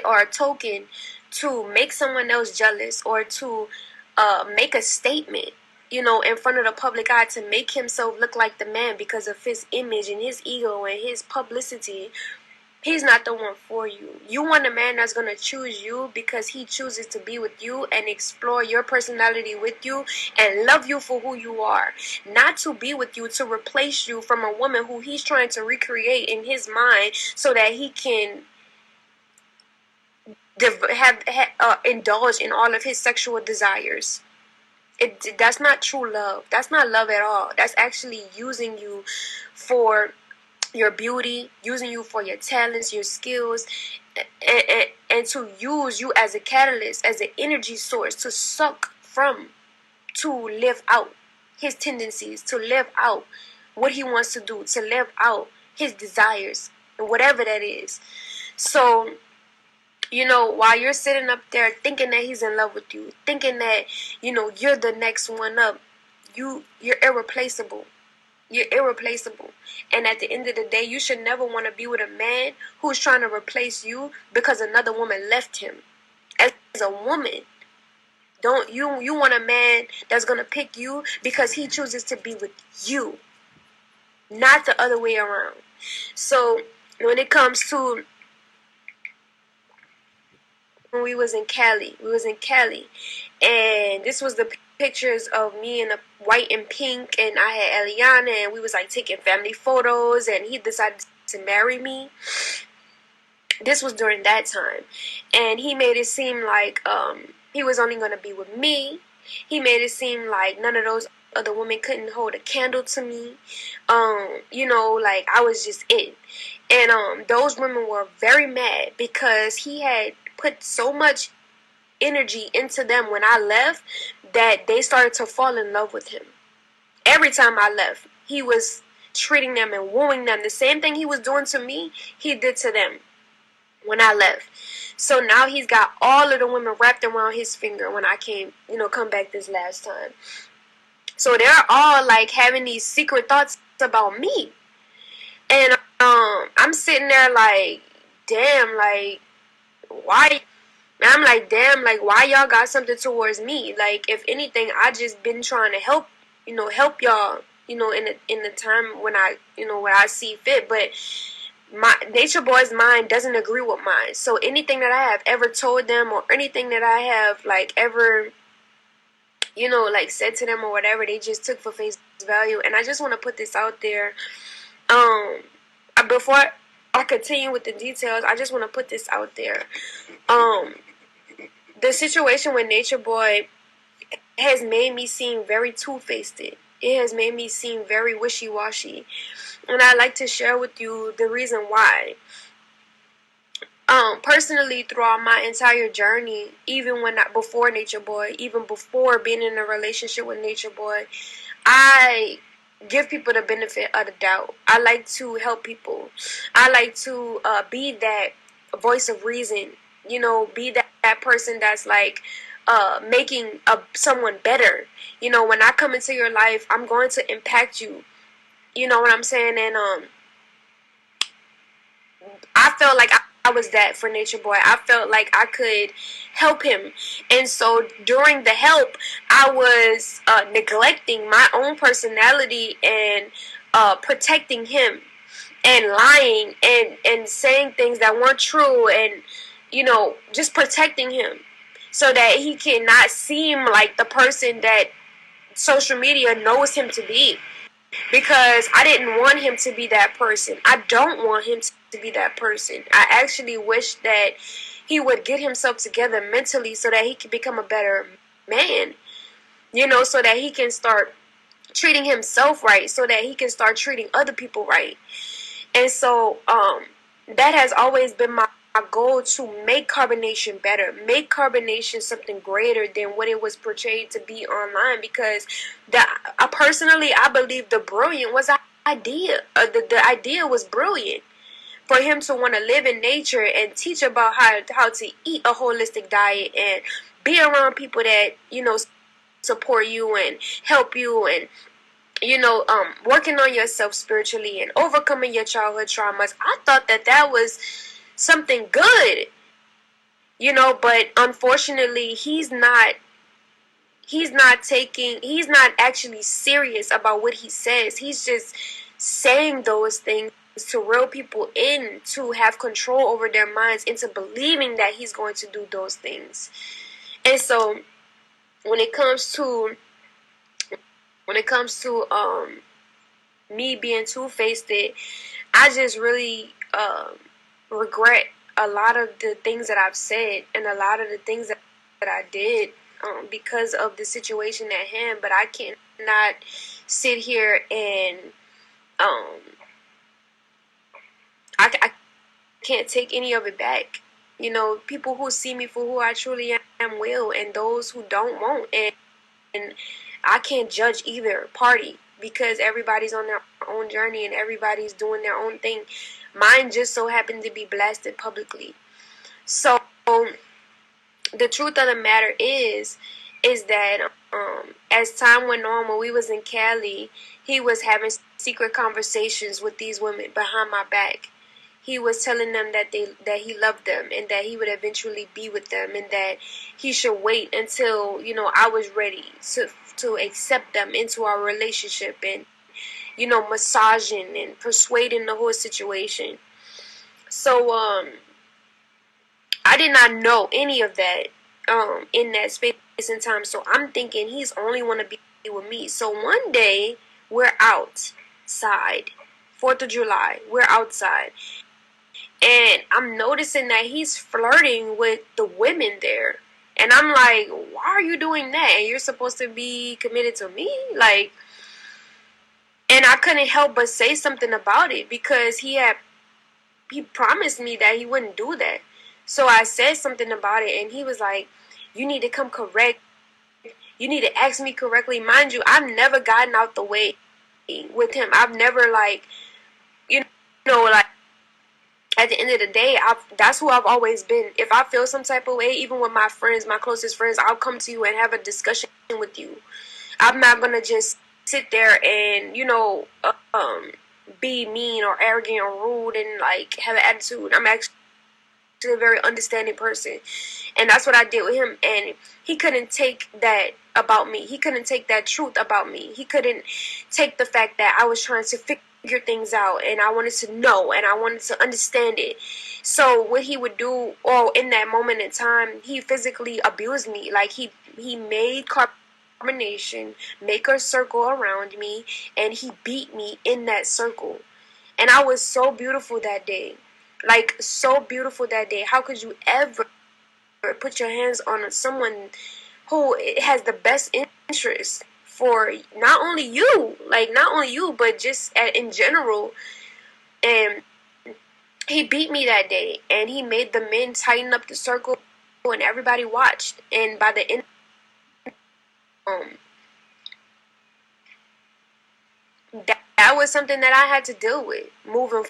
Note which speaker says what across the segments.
Speaker 1: or a token to make someone else jealous, or to make a statement, in front of the public eye, to make himself look like the man because of his image and his ego and his publicity. He's not the one for you. You want a man that's going to choose you because he chooses to be with you and explore your personality with you and love you for who you are. Not to be with you to replace you from a woman who he's trying to recreate in his mind so that he can indulge in all of his sexual desires. That's not true love. That's not love at all. That's actually using you for your beauty, using you for your talents, your skills, and to use you as a catalyst, as an energy source to suck from, to live out his tendencies, to live out what he wants to do, to live out his desires, and whatever that is. So, while you're sitting up there thinking that he's in love with you, thinking that, you're the next one up, you're irreplaceable. You're irreplaceable. And at the end of the day, you should never want to be with a man who's trying to replace you because another woman left him. As a woman, don't you want a man that's going to pick you because he chooses to be with you, not the other way around. So when it comes to when we was in Cali, and this was the pictures of me in a white and pink, and I had Eliana, and we was like taking family photos, and he decided to marry me. This was during that time, and he made it seem like he was only gonna be with me. He made it seem like none of those other women couldn't hold a candle to me. Like I was just it. And those women were very mad because he had put so much energy into them when I left that they started to fall in love with him. Every time I left, he was treating them and wooing them. The same thing he was doing to me, he did to them when I left. So now he's got all of the women wrapped around his finger when I came, come back this last time. So they're all like having these secret thoughts about me. And I'm sitting there like, damn, like, why? I'm like, damn, like, why y'all got something towards me? Like, if anything, I just been trying to help y'all, in the time when I see fit. But my Nature Boy's mind doesn't agree with mine. So anything that I have ever told them, or anything that I have like ever, like said to them or whatever, they just took for face value. And I just want to put this out there. Before I continue with the details, I just want to put this out there. The situation with Nature Boy has made me seem very two-faced. It has made me seem very wishy-washy. And I'd like to share with you the reason why. Personally, throughout my entire journey, even before Nature Boy, even before being in a relationship with Nature Boy, I give people the benefit of the doubt. I like to help people. I like to be that voice of reason. Be that person that's like making someone better. When I come into your life, I'm going to impact you. You know what I'm saying? And I felt like I was that for Nature Boy. I felt like I could help him. And so during the help, I was neglecting my own personality and protecting him, and lying and saying things that weren't true, and just protecting him so that he cannot seem like the person that social media knows him to be. Because I didn't want him to be that person. I don't want him to be that person. I actually wish that he would get himself together mentally so that he could become a better man. So that he can start treating himself right, so that he can start treating other people right. And so that has always been my goal, to make carbonation better, make carbonation something greater than what it was portrayed to be online. Because personally, I believe the brilliant was an idea. The idea was brilliant for him to want to live in nature and teach about how to eat a holistic diet and be around people that support you and help you, and working on yourself spiritually and overcoming your childhood traumas. I thought that was something good. you know, but unfortunately he's not actually serious about what he says. He's just saying those things to reel people in, to have control over their minds, into believing that he's going to do those things. And so when it comes to me being two-faced, I just really regret a lot of the things that I've said and a lot of the things that I did because of the situation at hand. But I cannot sit here and I can't take any of it back. You know, people who see me for who I truly am will, and those who don't won't. And I can't judge either party because everybody's on their own journey and everybody's doing their own thing. Mine just so happened to be blasted publicly. So the truth of the matter is that as time went on, when we was in Cali, he was having secret conversations with these women behind my back. He was telling them that he loved them and that he would eventually be with them, and that he should wait until, you know, I was ready to accept them into our relationship, and, you know, massaging and persuading the whole situation. So I did not know any of that in that space and time. So I'm thinking he's only want to be with me. So one day we're outside, 4th of July, we're outside, and I'm noticing that he's flirting with the women there. And I'm like, why are you doing that? And you're supposed to be committed to me? Like, and I couldn't help but say something about it because he promised me that he wouldn't do that. So I said something about it, and he was like, you need to come correct. You need to ask me correctly. Mind you, I've never gotten out the way with him. I've never, like, you know, like, at the end of the day, that's who I've always been. If I feel some type of way, even with my friends, my closest friends, I'll come to you and have a discussion with you. I'm not going to just sit there and, you know, be mean or arrogant or rude and, like, have an attitude. I'm actually a very understanding person. And that's what I did with him. And he couldn't take that about me. He couldn't take that truth about me. He couldn't take the fact that I was trying to figure things out, and I wanted to know, and I wanted to understand it. So what he would do, or in that moment in time, he physically abused me. Like, he made carbonation make a circle around me, and he beat me in that circle. And I was so beautiful that day. Like, so beautiful that day. How could you ever put your hands on someone who has the best interest for not only you, but just in general? And he beat me that day, and he made the men tighten up the circle, and everybody watched. And by the end, that was something that I had to deal with moving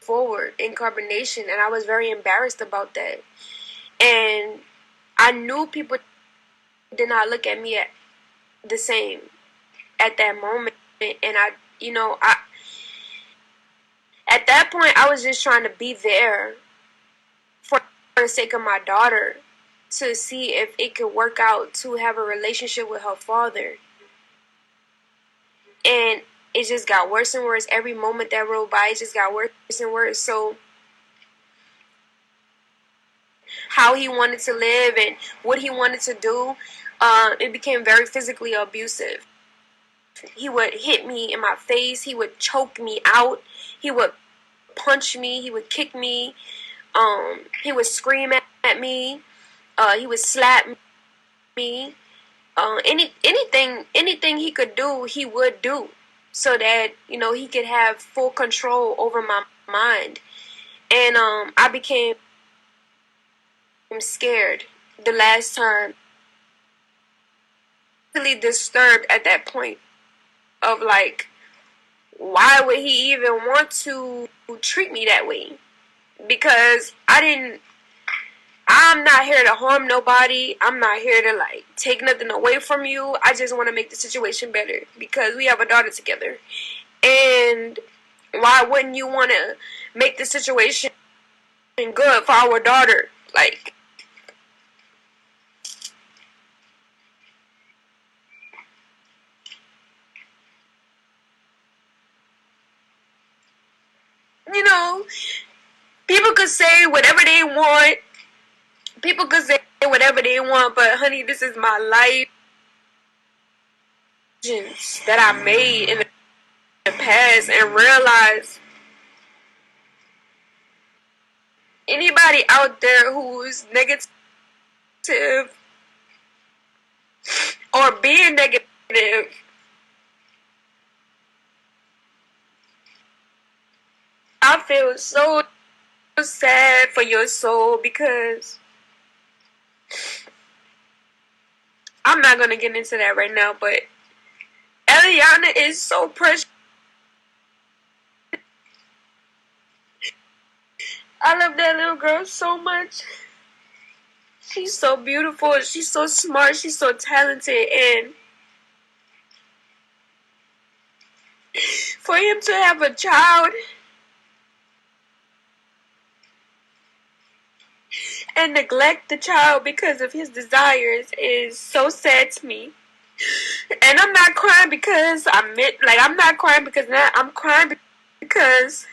Speaker 1: forward in carbonation, and I was very embarrassed about that. And I knew people did not look at me the same at that moment. And at that point, I was just trying to be there for the sake of my daughter, to see if it could work out to have a relationship with her father. And it just got worse and worse. Every moment that rolled by, it just got worse and worse. So how he wanted to live and what he wanted to do, it became very physically abusive. He would hit me in my face. He would choke me out. He would punch me. He would kick me. He would scream at me. He would slap me. Anything he could do, he would do, so that, you know, he could have full control over my mind. And I became scared the last time, really disturbed at that point of, like, why would he even want to treat me that way? Because I'm not here to harm nobody. I'm not here to, like, take nothing away from you. I just want to make the situation better because we have a daughter together. And why wouldn't you want to make the situation good for our daughter? Like, know, people could say whatever they want. People could say whatever they want, but honey, this is my life that I made in the past, and realize anybody out there who's negative or being negative, I feel so sad for your soul, because I'm not gonna get into that right now, but Eliana is so precious. I love that little girl so much. She's so beautiful, she's so smart, she's so talented, and for him to have a child and neglect the child because of his desires is so sad to me. And I'm not crying because I'm not crying because I'm crying because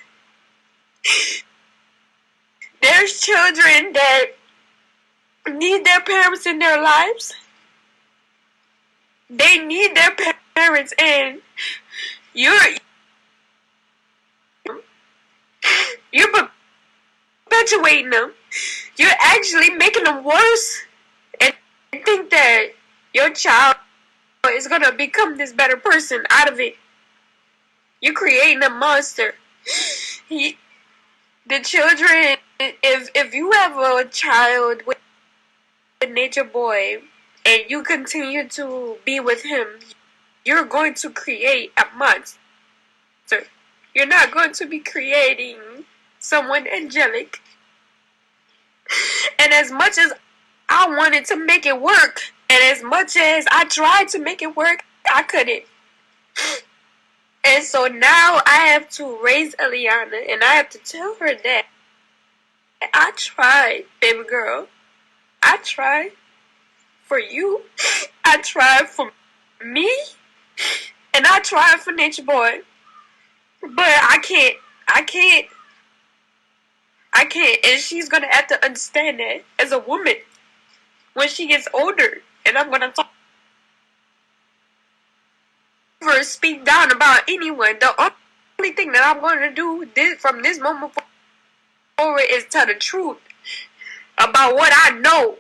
Speaker 1: there's children that need their parents in their lives. They need their parents, and you're perpetuating them. You're actually making them worse, and think that your child is gonna become this better person out of it. You're creating a monster. The children, if you have a child with Nature Boy and you continue to be with him, you're going to create a monster. You're not going to be creating someone angelic. And as much as I wanted to make it work, and as much as I tried to make it work, I couldn't. And so now I have to raise Eliana, and I have to tell her that I tried, baby girl. I tried for you. I tried for me. And I tried for Nature Boy. But I can't. And she's going to have to understand that as a woman when she gets older. And I'm going to talk or speak down about anyone. The only thing that I'm going to do from this moment forward is tell the truth about what I know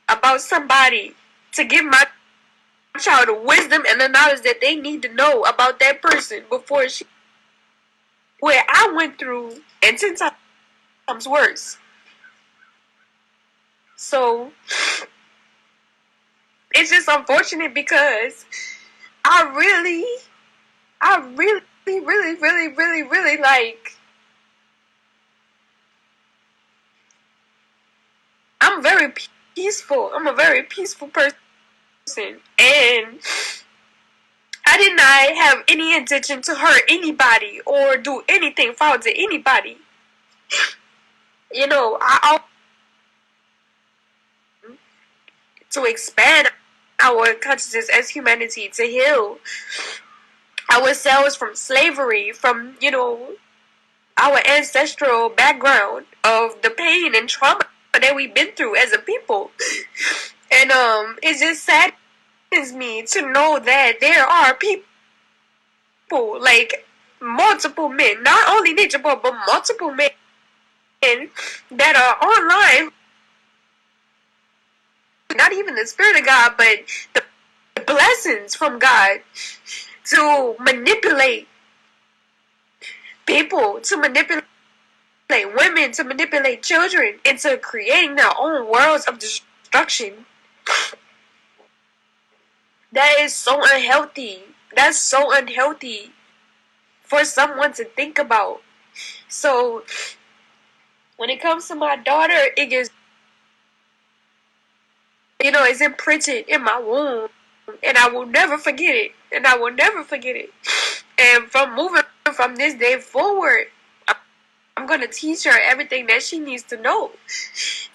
Speaker 1: about somebody, to give my child the wisdom and the knowledge that they need to know about that person before she, where I went through, and 10 times worse. So it's just unfortunate because I really like, I'm very peaceful. I'm a very peaceful person. And I did not have any intention to hurt anybody or do anything foul to anybody. You know, to expand our consciousness as humanity, to heal ourselves from slavery, from, you know, our ancestral background of the pain and trauma that we've been through as a people. And it just saddens me to know that there are people, like multiple men, not only Nature Boy, but multiple men that are online, not even the Spirit of God, but the blessings from God, to manipulate people, to manipulate women, to manipulate children into creating their own worlds of destruction. That is so unhealthy. That's so unhealthy for someone to think about. So when it comes to my daughter, it gets, you know, it's imprinted in my womb, and I will never forget it. And I will never forget it. And from this day forward, I'm going to teach her everything that she needs to know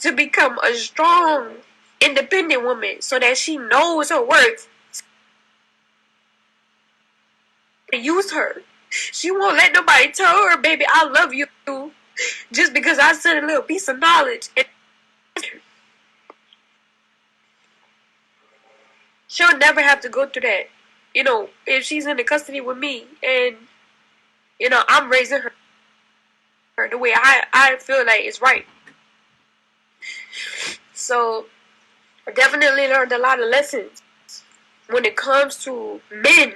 Speaker 1: to become a strong, independent woman, so that she knows her worth. Use her. She won't let nobody tell her, baby, I love you, just because I said a little piece of knowledge. And she'll never have to go through that. You know, if she's in the custody with me and, you know, I'm raising her the way I feel like is right. So, I definitely learned a lot of lessons when it comes to men.